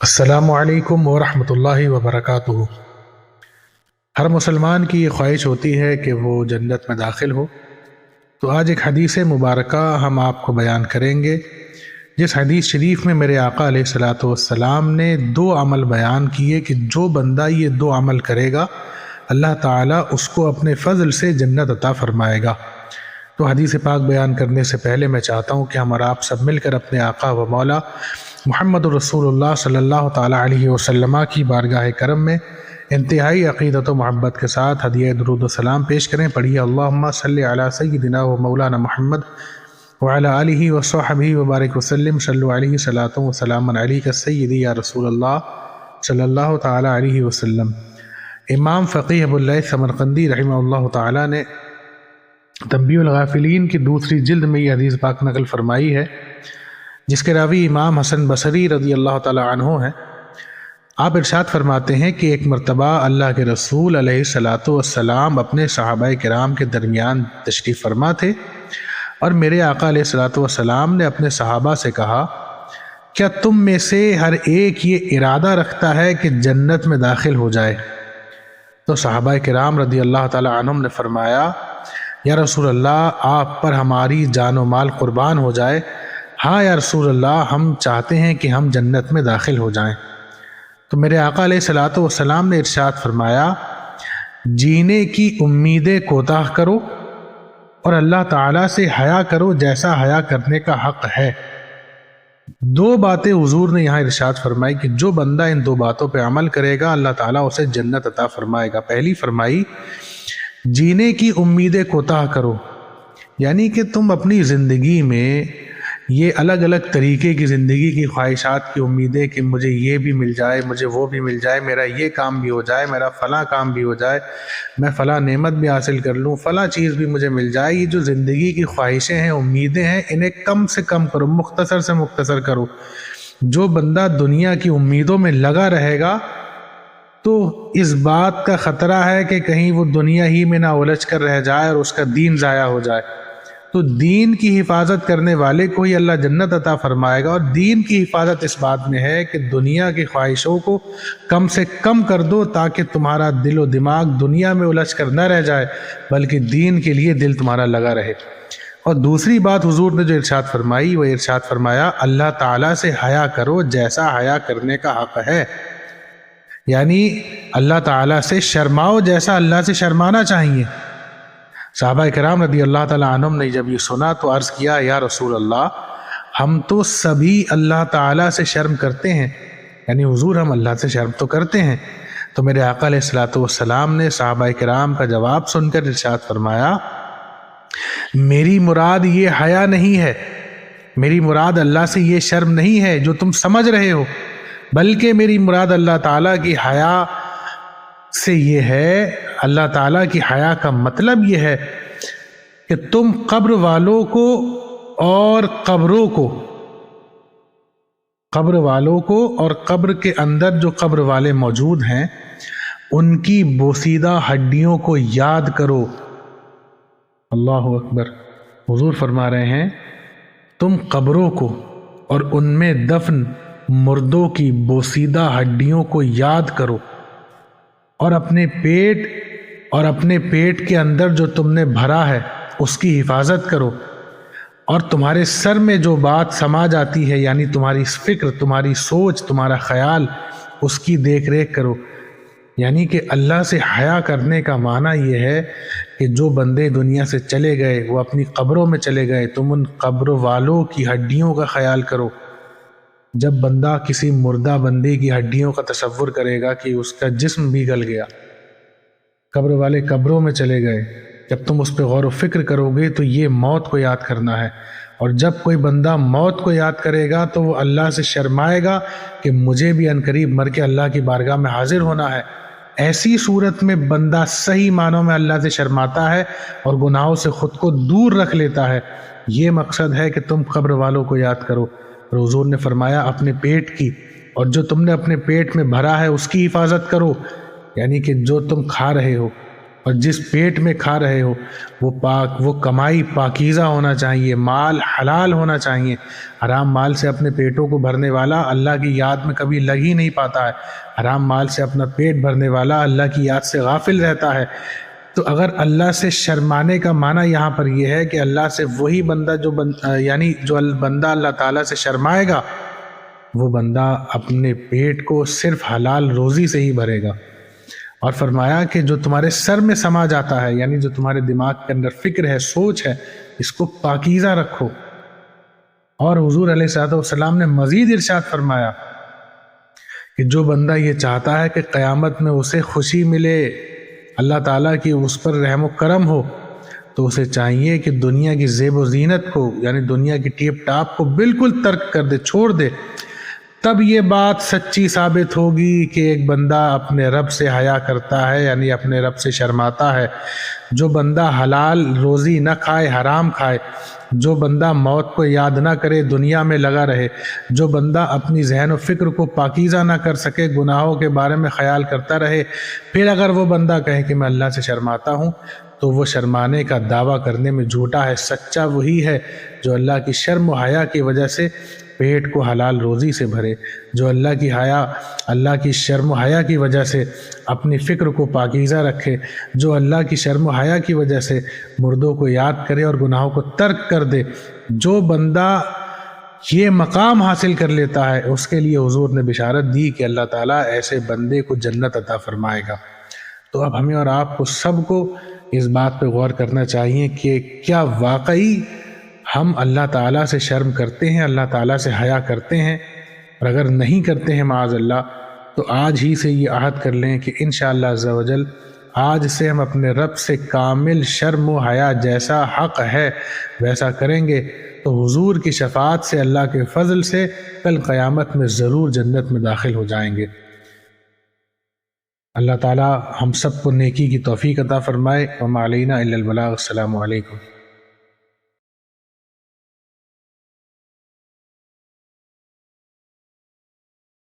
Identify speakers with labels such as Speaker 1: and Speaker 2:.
Speaker 1: السلام علیکم ورحمۃ اللہ وبرکاتہ۔ ہر مسلمان کی یہ خواہش ہوتی ہے کہ وہ جنت میں داخل ہو، تو آج ایک حدیث مبارکہ ہم آپ کو بیان کریں گے، جس حدیث شریف میں میرے آقا علیہ الصلاۃ والسلام نے دو عمل بیان کیے کہ جو بندہ یہ دو عمل کرے گا اللہ تعالیٰ اس کو اپنے فضل سے جنت عطا فرمائے گا۔ تو حدیث پاک بیان کرنے سے پہلے میں چاہتا ہوں کہ ہم اور آپ سب مل کر اپنے آقا و مولا محمد رسول اللہ صلی اللہ تعالیٰ علیہ وسلم کی بارگاہ کرم میں انتہائی عقیدت و محبت کے ساتھ ہدیہ درود و سلام پیش کریں۔ پڑھیے اللہم صلی علی سیدنا و مولانا محمد وعلی آلہ و صحبہ وبارک وسلم، صلو علیہ صلاۃ و سلام علیک سیدی یا رسول اللہ صلی اللہ تعالیٰ علیہ وسلم۔ امام فقیہ ابو اللیث سمرقندی رحمہ اللہ تعالیٰ نے تنبیہ الغافلین کی دوسری جلد میں یہ حدیث پاک نقل فرمائی ہے، جس کے راوی امام حسن بصری رضی اللہ تعالیٰ عنہ ہیں۔ آپ ارشاد فرماتے ہیں کہ ایک مرتبہ اللہ کے رسول علیہ الصلاۃ والسلام اپنے صحابہ کرام کے درمیان تشریف فرما تھے، اور میرے آقا علیہ الصلاۃ والسلام نے اپنے صحابہ سے کہا، کیا تم میں سے ہر ایک یہ ارادہ رکھتا ہے کہ جنت میں داخل ہو جائے؟ تو صحابہ کرام رضی اللہ تعالیٰ عنہم نے فرمایا، یا رسول اللہ، آپ پر ہماری جان و مال قربان ہو جائے۔ ہاں یا رسول اللہ، ہم چاہتے ہیں کہ ہم جنت میں داخل ہو جائیں۔ تو میرے آقا علیہ الصلاۃ والسلام نے ارشاد فرمایا، جینے کی امیدیں کوتاہ کرو اور اللہ تعالیٰ سے حیا کرو جیسا حیا کرنے کا حق ہے۔ دو باتیں حضور نے یہاں ارشاد فرمائی کہ جو بندہ ان دو باتوں پہ عمل کرے گا اللہ تعالیٰ اسے جنت عطا فرمائے گا۔ پہلی فرمائی، جینے کی امیدیں کوتاہ کرو، یعنی کہ تم اپنی زندگی میں یہ الگ الگ طریقے کی زندگی کی خواہشات کی امیدیں کہ مجھے یہ بھی مل جائے، مجھے وہ بھی مل جائے، میرا یہ کام بھی ہو جائے، میرا فلاں کام بھی ہو جائے، میں فلاں نعمت بھی حاصل کر لوں، فلاں چیز بھی مجھے مل جائے، یہ جو زندگی کی خواہشیں ہیں، امیدیں ہیں، انہیں کم سے کم کرو، مختصر سے مختصر کرو۔ جو بندہ دنیا کی امیدوں میں لگا رہے گا تو اس بات کا خطرہ ہے کہ کہیں وہ دنیا ہی میں نہ الجھ کر رہ جائے اور اس کا دین ضائع ہو جائے۔ تو دین کی حفاظت کرنے والے کو ہی اللہ جنت عطا فرمائے گا، اور دین کی حفاظت اس بات میں ہے کہ دنیا کی خواہشوں کو کم سے کم کر دو تاکہ تمہارا دل و دماغ دنیا میں الجھ کر نہ رہ جائے، بلکہ دین کے لیے دل تمہارا لگا رہے۔ اور دوسری بات حضور نے جو ارشاد فرمائی، وہ ارشاد فرمایا، اللہ تعالیٰ سے حیا کرو جیسا حیا کرنے کا حق ہے، یعنی اللہ تعالیٰ سے شرماؤ جیسا اللہ سے شرمانا چاہیے۔ صحابہ کرام رضی اللہ تعالیٰ عنہم نے جب یہ سنا تو عرض کیا، یا رسول اللہ، ہم تو سبھی اللہ تعالیٰ سے شرم کرتے ہیں، یعنی حضور ہم اللہ سے شرم تو کرتے ہیں۔ تو میرے آقا علیہ الصلاۃ والسلام نے صحابہ کرام کا جواب سن کر ارشاد فرمایا، میری مراد یہ حیا نہیں ہے، میری مراد اللہ سے یہ شرم نہیں ہے جو تم سمجھ رہے ہو، بلکہ میری مراد اللہ تعالیٰ کی حیا سے یہ ہے، اللہ تعالیٰ کی حیا کا مطلب یہ ہے کہ تم قبر والوں کو اور قبروں کو، قبر والوں کو اور قبر کے اندر جو قبر والے موجود ہیں ان کی بوسیدہ ہڈیوں کو یاد کرو۔ اللہ اکبر۔ حضور فرما رہے ہیں، تم قبروں کو اور ان میں دفن مردوں کی بوسیدہ ہڈیوں کو یاد کرو، اور اپنے پیٹ کے اندر جو تم نے بھرا ہے اس کی حفاظت کرو، اور تمہارے سر میں جو بات سما جاتی ہے، یعنی تمہاری فکر، تمہاری سوچ، تمہارا خیال، اس کی دیکھ ریکھ کرو۔ یعنی کہ اللہ سے حیا کرنے کا معنی یہ ہے کہ جو بندے دنیا سے چلے گئے وہ اپنی قبروں میں چلے گئے، تم ان قبر والوں کی ہڈیوں کا خیال کرو۔ جب بندہ کسی مردہ بندے کی ہڈیوں کا تصور کرے گا کہ اس کا جسم بھی گل گیا، قبر والے قبروں میں چلے گئے، جب تم اس پہ غور و فکر کرو گے تو یہ موت کو یاد کرنا ہے، اور جب کوئی بندہ موت کو یاد کرے گا تو وہ اللہ سے شرمائے گا کہ مجھے بھی عنقریب مر کے اللہ کی بارگاہ میں حاضر ہونا ہے۔ ایسی صورت میں بندہ صحیح معنوں میں اللہ سے شرماتا ہے اور گناہوں سے خود کو دور رکھ لیتا ہے۔ یہ مقصد ہے کہ تم قبر والوں کو یاد کرو۔ اور حضور نے فرمایا، اپنے پیٹ کی اور جو تم نے اپنے پیٹ میں بھرا ہے اس کی حفاظت کرو، یعنی کہ جو تم کھا رہے ہو اور جس پیٹ میں کھا رہے ہو وہ کمائی پاکیزہ ہونا چاہیے، مال حلال ہونا چاہیے۔ حرام مال سے اپنے پیٹوں کو بھرنے والا اللہ کی یاد میں کبھی لگ ہی نہیں پاتا ہے۔ حرام مال سے اپنا پیٹ بھرنے والا اللہ کی یاد سے غافل رہتا ہے۔ تو اگر اللہ سے شرمانے کا معنی یہاں پر یہ ہے کہ اللہ سے وہی بندہ جو بندہ اللہ تعالیٰ سے شرمائے گا، وہ بندہ اپنے پیٹ کو صرف حلال روزی سے ہی بھرے گا۔ اور فرمایا کہ جو تمہارے سر میں سما جاتا ہے، یعنی جو تمہارے دماغ کے اندر فکر ہے، سوچ ہے، اس کو پاکیزہ رکھو۔ اور حضور علیہ الصلوۃ والسلام نے مزید ارشاد فرمایا کہ جو بندہ یہ چاہتا ہے کہ قیامت میں اسے خوشی ملے، اللہ تعالیٰ کی اس پر رحم و کرم ہو، تو اسے چاہیے کہ دنیا کی زیب و زینت کو، یعنی دنیا کی ٹیپ ٹاپ کو بالکل ترک کر دے، چھوڑ دے۔ تب یہ بات سچی ثابت ہوگی کہ ایک بندہ اپنے رب سے حیا کرتا ہے، یعنی اپنے رب سے شرماتا ہے۔ جو بندہ حلال روزی نہ کھائے، حرام کھائے، جو بندہ موت کو یاد نہ کرے، دنیا میں لگا رہے، جو بندہ اپنی ذہن و فکر کو پاکیزہ نہ کر سکے، گناہوں کے بارے میں خیال کرتا رہے، پھر اگر وہ بندہ کہے کہ میں اللہ سے شرماتا ہوں، تو وہ شرمانے کا دعویٰ کرنے میں جھوٹا ہے۔ سچا وہی ہے جو اللہ کی شرم و حیا کی وجہ سے پیٹ کو حلال روزی سے بھرے، جو اللہ کی شرم و حیا کی وجہ سے اپنی فکر کو پاکیزہ رکھے، جو اللہ کی شرم و حیا کی وجہ سے مردوں کو یاد کرے اور گناہوں کو ترک کر دے۔ جو بندہ یہ مقام حاصل کر لیتا ہے، اس کے لیے حضور نے بشارت دی کہ اللہ تعالیٰ ایسے بندے کو جنت عطا فرمائے گا۔ تو اب ہمیں اور آپ کو سب کو اس بات پہ غور کرنا چاہیے کہ کیا واقعی ہم اللہ تعالیٰ سے شرم کرتے ہیں، اللہ تعالیٰ سے حیا کرتے ہیں؟ اور اگر نہیں کرتے ہیں معاذ اللہ، تو آج ہی سے یہ عہد کر لیں کہ انشاءاللہ عز و جل آج سے ہم اپنے رب سے کامل شرم و حیا جیسا حق ہے ویسا کریں گے، تو حضور کی شفاعت سے، اللہ کے فضل سے کل قیامت میں ضرور جنت میں داخل ہو جائیں گے۔ اللہ تعالیٰ ہم سب کو نیکی کی توفیق عطا فرمائے۔ وما علینا الا البلاغ۔ السلام علیکم۔